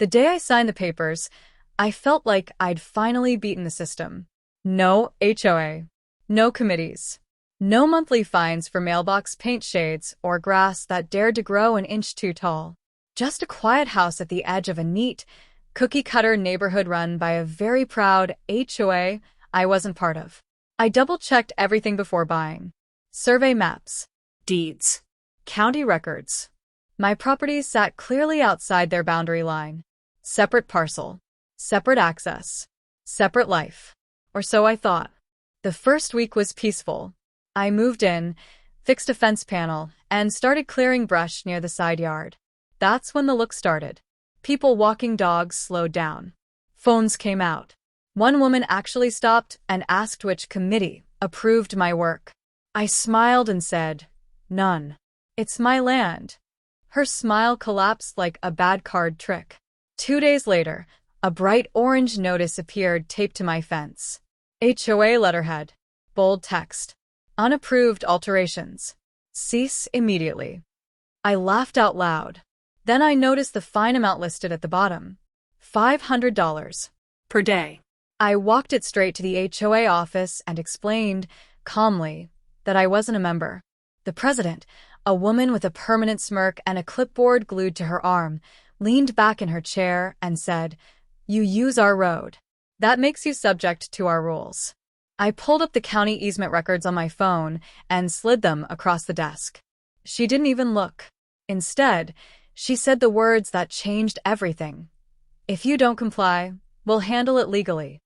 The day I signed the papers, I felt like I'd finally beaten the system. No HOA, no committees, no monthly fines for mailbox paint shades or grass that dared to grow an inch too tall. Just a quiet house at the edge of a neat, cookie-cutter neighborhood run by a very proud HOA I wasn't part of. I double-checked everything before buying. Survey maps, deeds, county records. My properties sat clearly outside their boundary line. Separate parcel, separate access, separate life. Or so I thought. The first week was peaceful. I moved in, fixed a fence panel, and started clearing brush near the side yard. That's when the look started. People walking dogs slowed down. Phones came out. One woman actually stopped and asked which committee approved my work. I smiled and said, "None. It's my land." Her smile collapsed like a bad card trick. 2 days later, a bright orange notice appeared taped to my fence. HOA letterhead. Bold text. Unapproved alterations. Cease immediately. I laughed out loud. Then I noticed the fine amount listed at the bottom. $500 per day. I walked it straight to the HOA office and explained, calmly, that I wasn't a member. The president, a woman with a permanent smirk and a clipboard glued to her arm, leaned back in her chair and said, "You use our road. That makes you subject to our rules." I pulled up the county easement records on my phone and slid them across the desk. She didn't even look. Instead, she said the words that changed everything. "If you don't comply, we'll handle it legally."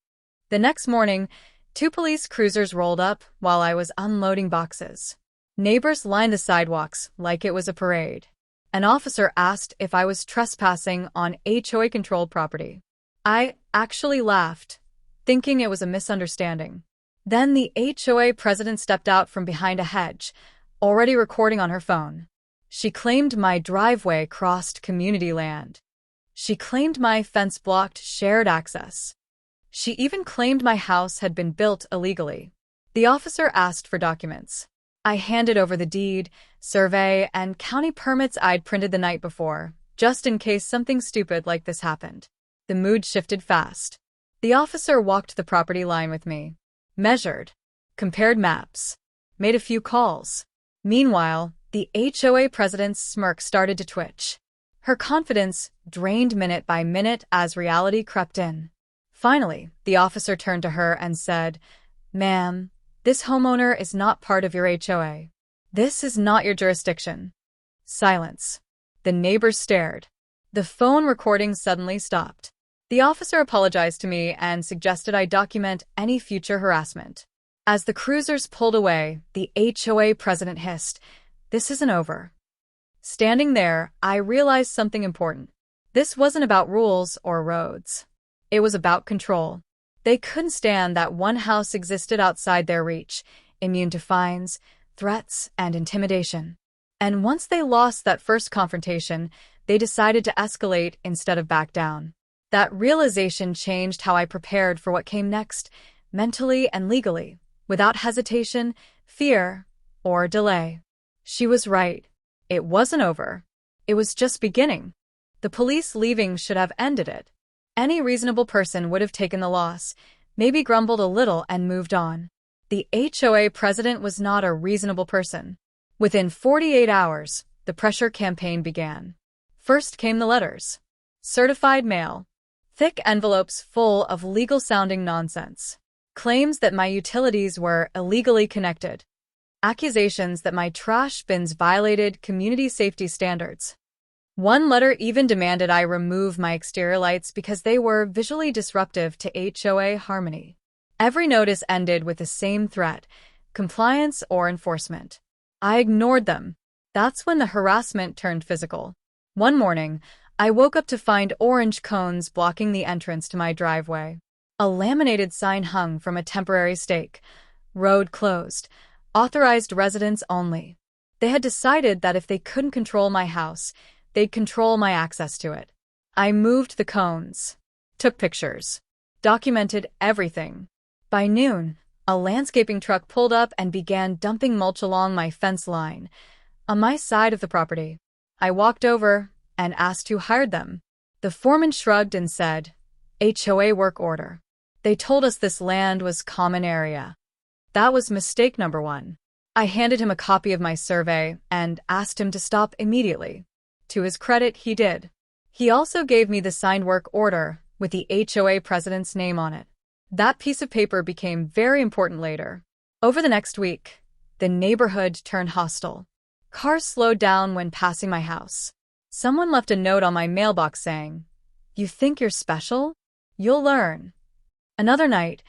The next morning, 2 police cruisers rolled up while I was unloading boxes. Neighbors lined the sidewalks like it was a parade. An officer asked if I was trespassing on HOA-controlled property. I actually laughed, thinking it was a misunderstanding. Then the HOA president stepped out from behind a hedge, already recording on her phone. She claimed my driveway crossed community land. She claimed my fence blocked shared access. She even claimed my house had been built illegally. The officer asked for documents. I handed over the deed, survey, and county permits I'd printed the night before, just in case something stupid like this happened. The mood shifted fast. The officer walked the property line with me, measured, compared maps, made a few calls. Meanwhile, the HOA president's smirk started to twitch. Her confidence drained minute by minute as reality crept in. Finally, the officer turned to her and said, "Ma'am, this homeowner is not part of your HOA. This is not your jurisdiction." Silence. The neighbors stared. The phone recording suddenly stopped. The officer apologized to me and suggested I document any future harassment. As the cruisers pulled away, the HOA president hissed, "This isn't over." Standing there, I realized something important. This wasn't about rules or roads. It was about control. They couldn't stand that one house existed outside their reach, immune to fines, threats, and intimidation. And once they lost that first confrontation, they decided to escalate instead of back down. That realization changed how I prepared for what came next, mentally and legally, without hesitation, fear, or delay. She was right. It wasn't over. It was just beginning. The police leaving should have ended it. Any reasonable person would have taken the loss, maybe grumbled a little and moved on. The HOA president was not a reasonable person. Within 48 hours, the pressure campaign began. First came the letters. Certified mail. Thick envelopes full of legal-sounding nonsense. Claims that my utilities were illegally connected. Accusations that my trash bins violated community safety standards. One letter even demanded I remove my exterior lights because they were visually disruptive to HOA harmony. Every notice ended with the same threat: compliance or enforcement. I ignored them. That's when the harassment turned physical. One morning, I woke up to find orange cones blocking the entrance to my driveway. A laminated sign hung from a temporary stake. Road closed. Authorized residents only. They had decided that if they couldn't control my house, they'd control my access to it. I moved the cones, took pictures, documented everything. By noon, a landscaping truck pulled up and began dumping mulch along my fence line, on my side of the property. I walked over and asked who hired them. The The foreman shrugged and said, HOA work order. They told us this land was common area. That was mistake number one. I handed him a copy of my survey and asked him to stop immediately. To his credit, he did. He also gave me the signed work order with the HOA president's name on it. That piece of paper became very important later. Over the next week, the neighborhood turned hostile. Cars slowed down when passing my house. Someone left a note on my mailbox saying, "You think you're special? You'll learn." Another night,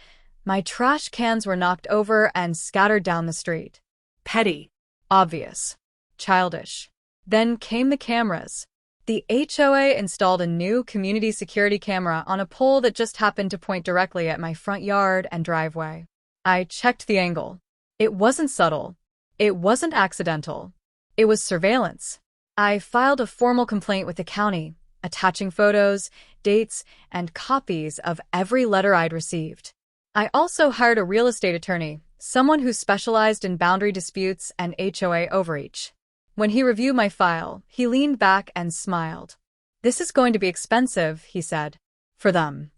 my trash cans were knocked over and scattered down the street. Petty. Obvious. Childish. Then came the cameras. The HOA installed a new community security camera on a pole that just happened to point directly at my front yard and driveway. I checked the angle. It wasn't subtle. It wasn't accidental. It was surveillance. I filed a formal complaint with the county, attaching photos, dates, and copies of every letter I'd received. I also hired a real estate attorney, someone who specialized in boundary disputes and HOA overreach. When he reviewed my file, he leaned back and smiled. "This is going to be expensive," he said. "For them."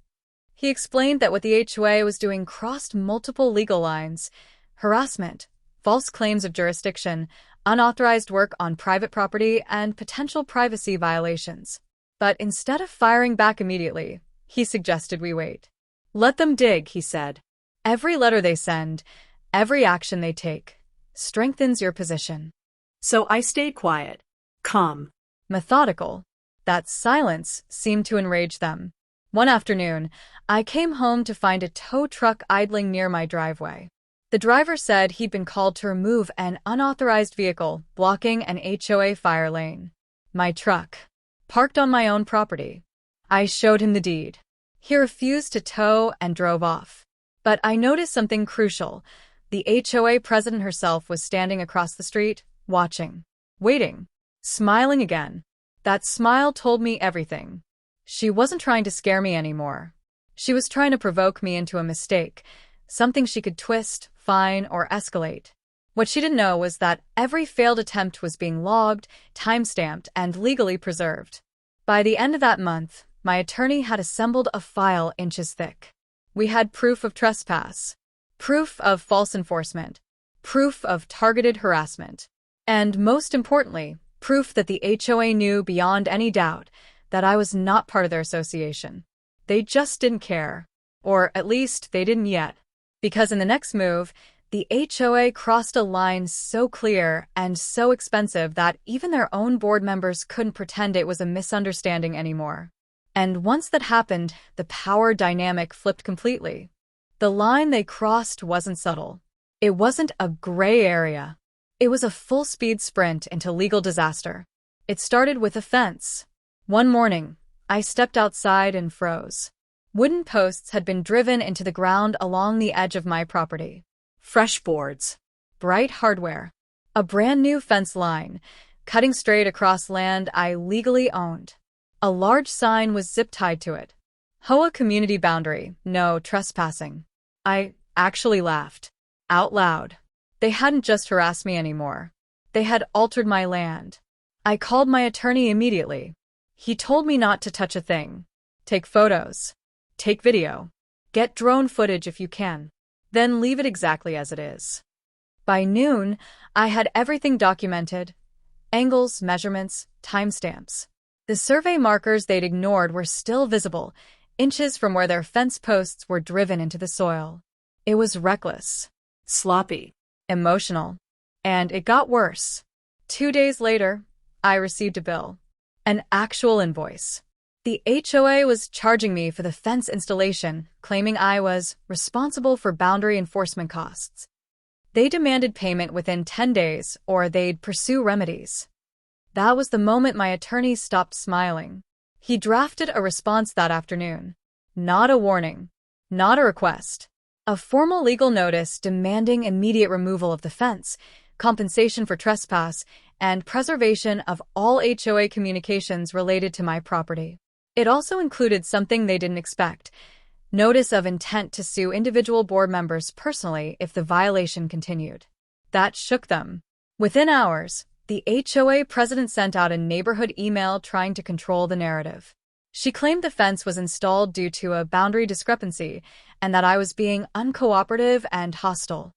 He explained that what the HOA was doing crossed multiple legal lines: harassment, false claims of jurisdiction, unauthorized work on private property, and potential privacy violations. But instead of firing back immediately, he suggested we wait. "Let them dig," he said. "Every letter they send, every action they take, strengthens your position." So I stayed quiet, calm, methodical. That silence seemed to enrage them. One afternoon, I came home to find a tow truck idling near my driveway. The driver said he'd been called to remove an unauthorized vehicle blocking an HOA fire lane. My truck, parked on my own property. I showed him the deed. He refused to tow and drove off. But I noticed something crucial. The HOA president herself was standing across the street, watching, waiting, smiling again. That smile told me everything. She wasn't trying to scare me anymore. She was trying to provoke me into a mistake, something she could twist, fine, or escalate. What she didn't know was that every failed attempt was being logged, time-stamped, and legally preserved. By the end of that month, my attorney had assembled a file inches thick. We had proof of trespass, proof of false enforcement, proof of targeted harassment, and most importantly, proof that the HOA knew beyond any doubt that I was not part of their association. They just didn't care. Or at least they didn't yet. Because in the next move, the HOA crossed a line so clear and so expensive that even their own board members couldn't pretend it was a misunderstanding anymore. And once that happened, the power dynamic flipped completely. The line they crossed wasn't subtle. It wasn't a gray area. It was a full-speed sprint into legal disaster. It started with a fence. One morning, I stepped outside and froze. Wooden posts had been driven into the ground along the edge of my property. Fresh boards. Bright hardware. A brand new fence line, cutting straight across land I legally owned. A large sign was zip-tied to it. HOA community boundary, no trespassing. I actually laughed. Out loud. They hadn't just harassed me anymore. They had altered my land. I called my attorney immediately. He told me not to touch a thing. Take photos. Take video. Get drone footage if you can. Then leave it exactly as it is. By noon, I had everything documented. Angles, measurements, timestamps. The survey markers they'd ignored were still visible, inches from where their fence posts were driven into the soil. It was reckless. sloppy, emotional. And it got worse. 2 days later, I received a bill. An actual invoice. The HOA was charging me for the fence installation, claiming I was responsible for boundary enforcement costs. They demanded payment within 10 days, or they'd pursue remedies. That was the moment my attorney stopped smiling. He drafted a response that afternoon. Not a warning. Not a request. A formal legal notice demanding immediate removal of the fence, compensation for trespass, and preservation of all HOA communications related to my property. It also included something they didn't expect: notice of intent to sue individual board members personally if the violation continued. That shook them. Within hours, the HOA president sent out a neighborhood email trying to control the narrative. She claimed the fence was installed due to a boundary discrepancy and that I was being uncooperative and hostile.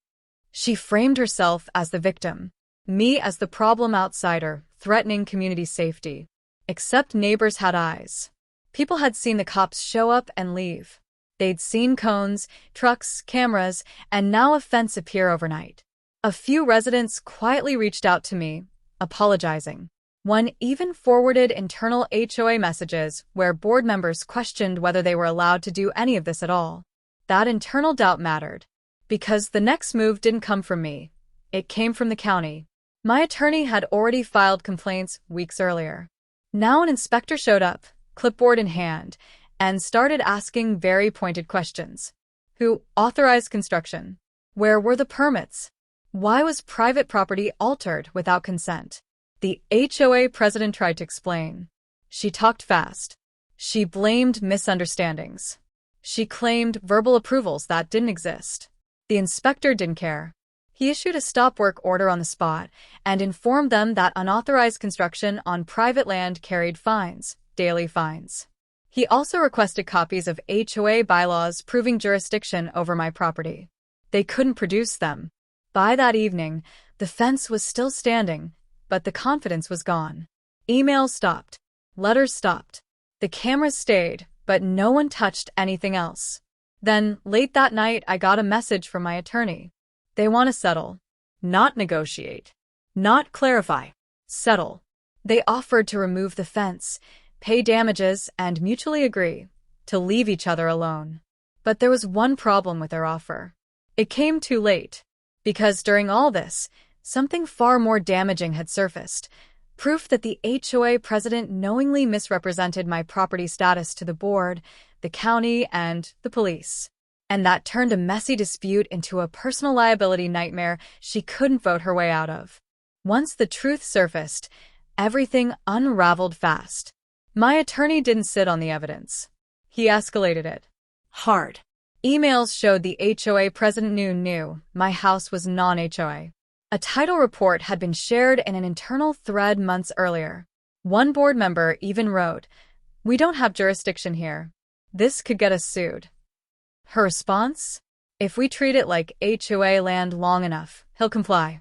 She framed herself as the victim, me as the problem outsider, threatening community safety. Except neighbors had eyes. People had seen the cops show up and leave. They'd seen cones, trucks, cameras, and now a fence appear overnight. A few residents quietly reached out to me, apologizing. One even forwarded internal HOA messages where board members questioned whether they were allowed to do any of this at all. That internal doubt mattered, because the next move didn't come from me. It came from the county. My attorney had already filed complaints weeks earlier. Now an inspector showed up, clipboard in hand, and started asking very pointed questions. Who authorized construction? Where were the permits? Why was private property altered without consent? The HOA president tried to explain. She talked fast. She blamed misunderstandings. She claimed verbal approvals that didn't exist. The inspector didn't care. He issued a stop work order on the spot and informed them that unauthorized construction on private land carried fines, daily fines. He also requested copies of HOA bylaws proving jurisdiction over my property. They couldn't produce them. By that evening, the fence was still standing, but the confidence was gone. Emails stopped. Letters stopped. The cameras stayed, but no one touched anything else. Then, late that night, I got a message from my attorney. They want to settle. Not negotiate. Not clarify. Settle. They offered to remove the fence, pay damages, and mutually agree to leave each other alone. But there was one problem with their offer. It came too late. Because during all this, something far more damaging had surfaced. Proof that the HOA president knowingly misrepresented my property status to the board, the county, and the police. And that turned a messy dispute into a personal liability nightmare she couldn't vote her way out of. Once the truth surfaced, everything unraveled fast. My attorney didn't sit on the evidence. He escalated it. Hard. Emails showed the HOA president knew my house was non-HOA. A title report had been shared in an internal thread months earlier. One board member even wrote, "We don't have jurisdiction here. This could get us sued." Her response? "If we treat it like HOA land long enough, he'll comply."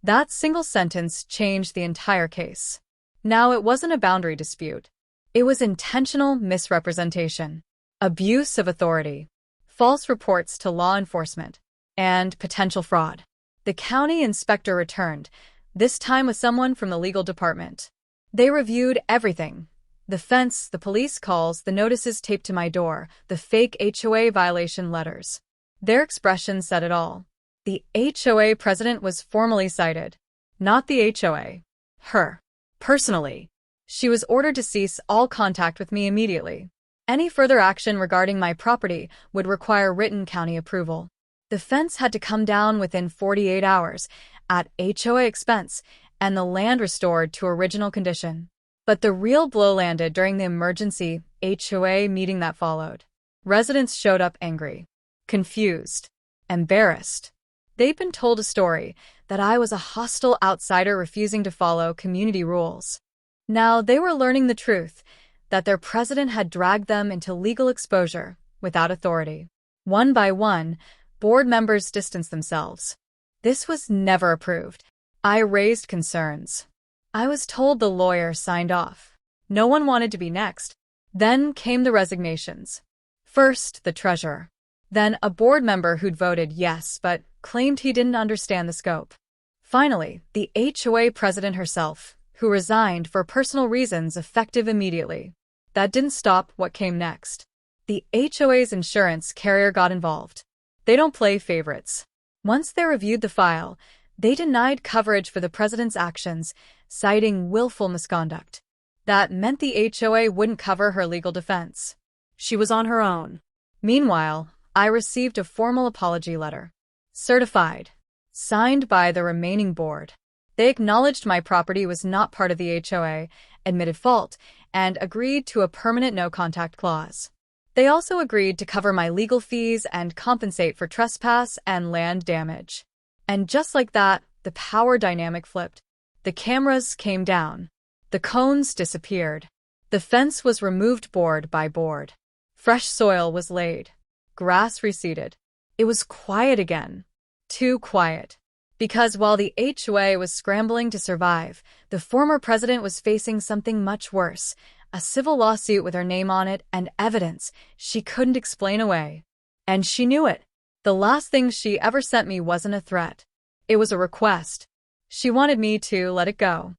That single sentence changed the entire case. Now it wasn't a boundary dispute. It was intentional misrepresentation, abuse of authority, false reports to law enforcement, and potential fraud. The county inspector returned, this time with someone from the legal department. They reviewed everything. The fence, the police calls, the notices taped to my door, the fake HOA violation letters. Their expression said it all. The HOA president was formally cited. Not the HOA. Her. Personally. She was ordered to cease all contact with me immediately. Any further action regarding my property would require written county approval. The fence had to come down within 48 hours, at HOA expense, and the land restored to original condition. But the real blow landed during the emergency HOA meeting that followed. Residents showed up angry, confused, embarrassed. They'd been told a story that I was a hostile outsider refusing to follow community rules. Now they were learning the truth, that their president had dragged them into legal exposure without authority. One by one, board members distanced themselves. This was never approved. I raised concerns. I was told the lawyer signed off. No one wanted to be next. Then came the resignations. First, the treasurer. Then a board member who'd voted yes but claimed he didn't understand the scope. Finally, the HOA president herself, who resigned for personal reasons effective immediately. That didn't stop what came next. The HOA's insurance carrier got involved. They don't play favorites. Once they reviewed the file, they denied coverage for the president's actions, citing willful misconduct. That meant the HOA wouldn't cover her legal defense. She was on her own. Meanwhile, I received a formal apology letter. Certified. Signed by the remaining board. They acknowledged my property was not part of the HOA, admitted fault, and agreed to a permanent no-contact clause. They also agreed to cover my legal fees and compensate for trespass and land damage. And just like that, the power dynamic flipped. The cameras came down. The cones disappeared. The fence was removed board by board. Fresh soil was laid. Grass reseeded. It was quiet again. Too quiet. Because while the HOA was scrambling to survive, the former president was facing something much worse, a civil lawsuit with her name on it and evidence she couldn't explain away. And she knew it. The last thing she ever sent me wasn't a threat. It was a request. She wanted me to let it go.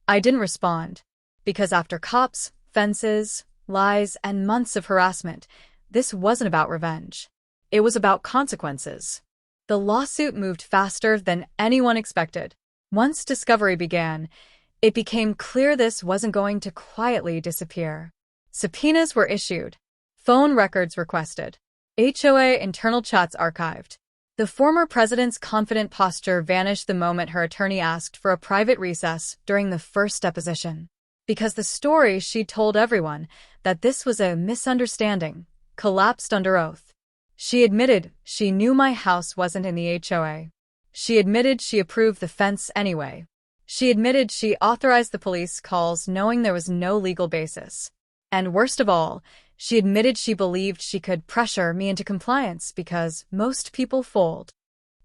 I didn't respond. Because after cops, fences, lies, and months of harassment, this wasn't about revenge. It was about consequences. The lawsuit moved faster than anyone expected. Once discovery began, it became clear this wasn't going to quietly disappear. Subpoenas were issued. Phone records requested. HOA internal chats archived. The former president's confident posture vanished the moment her attorney asked for a private recess during the first deposition. Because the story she'd told everyone, that this was a misunderstanding, collapsed under oath. She admitted she knew my house wasn't in the HOA. She admitted she approved the fence anyway. She admitted she authorized the police calls knowing there was no legal basis. And worst of all, she admitted she believed she could pressure me into compliance because most people fold.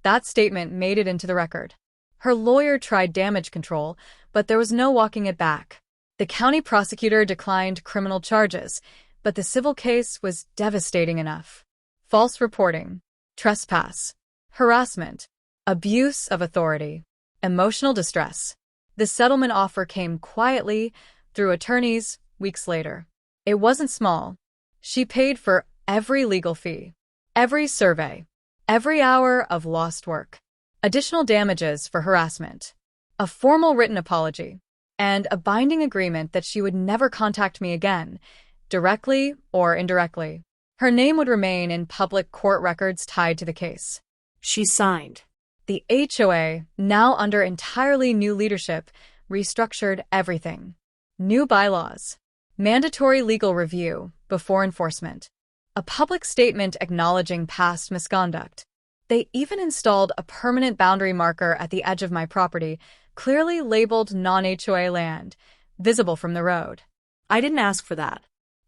That statement made it into the record. Her lawyer tried damage control, but there was no walking it back. The county prosecutor declined criminal charges, but the civil case was devastating enough. False reporting, trespass, harassment, abuse of authority, emotional distress. The settlement offer came quietly, through attorneys, weeks later. It wasn't small. She paid for every legal fee, every survey, every hour of lost work, additional damages for harassment, a formal written apology, and a binding agreement that she would never contact me again, directly or indirectly. Her name would remain in public court records tied to the case. She signed. The HOA, now under entirely new leadership, restructured everything. New bylaws, mandatory legal review before enforcement, a public statement acknowledging past misconduct. They even installed a permanent boundary marker at the edge of my property, clearly labeled non-HOA land, visible from the road. I didn't ask for that.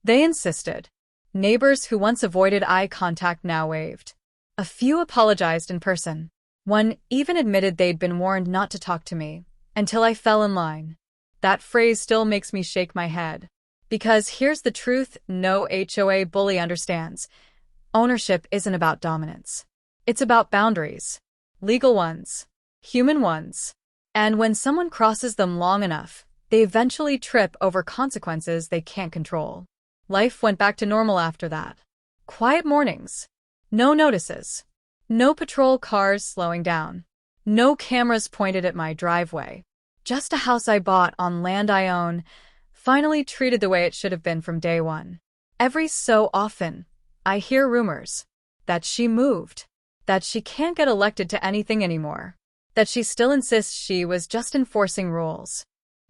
They insisted. Neighbors who once avoided eye contact now waved. A few apologized in person. One even admitted they'd been warned not to talk to me, until I fell in line. That phrase still makes me shake my head. Because here's the truth no HOA bully understands. Ownership isn't about dominance. It's about boundaries. Legal ones. Human ones. And when someone crosses them long enough, they eventually trip over consequences they can't control. Life went back to normal after that. Quiet mornings. No notices. No patrol cars slowing down. No cameras pointed at my driveway. Just a house I bought on land I own, finally treated the way it should have been from day one. Every so often, I hear rumors that she moved, that she can't get elected to anything anymore, that she still insists she was just enforcing rules.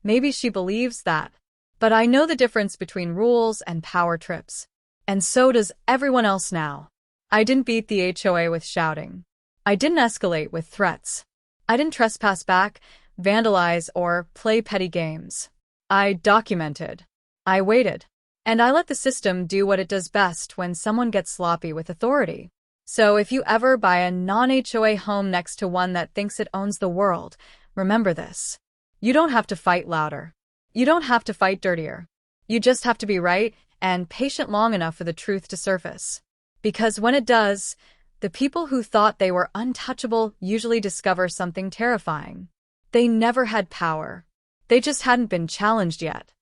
Maybe she believes that. But I know the difference between rules and power trips. And so does everyone else now. I didn't beat the HOA with shouting. I didn't escalate with threats. I didn't trespass back, vandalize, or play petty games. I documented. I waited. And I let the system do what it does best when someone gets sloppy with authority. So if you ever buy a non-HOA home next to one that thinks it owns the world, remember this. You don't have to fight louder. You don't have to fight dirtier. You just have to be right and patient long enough for the truth to surface. Because when it does, the people who thought they were untouchable usually discover something terrifying. They never had power. They just hadn't been challenged yet.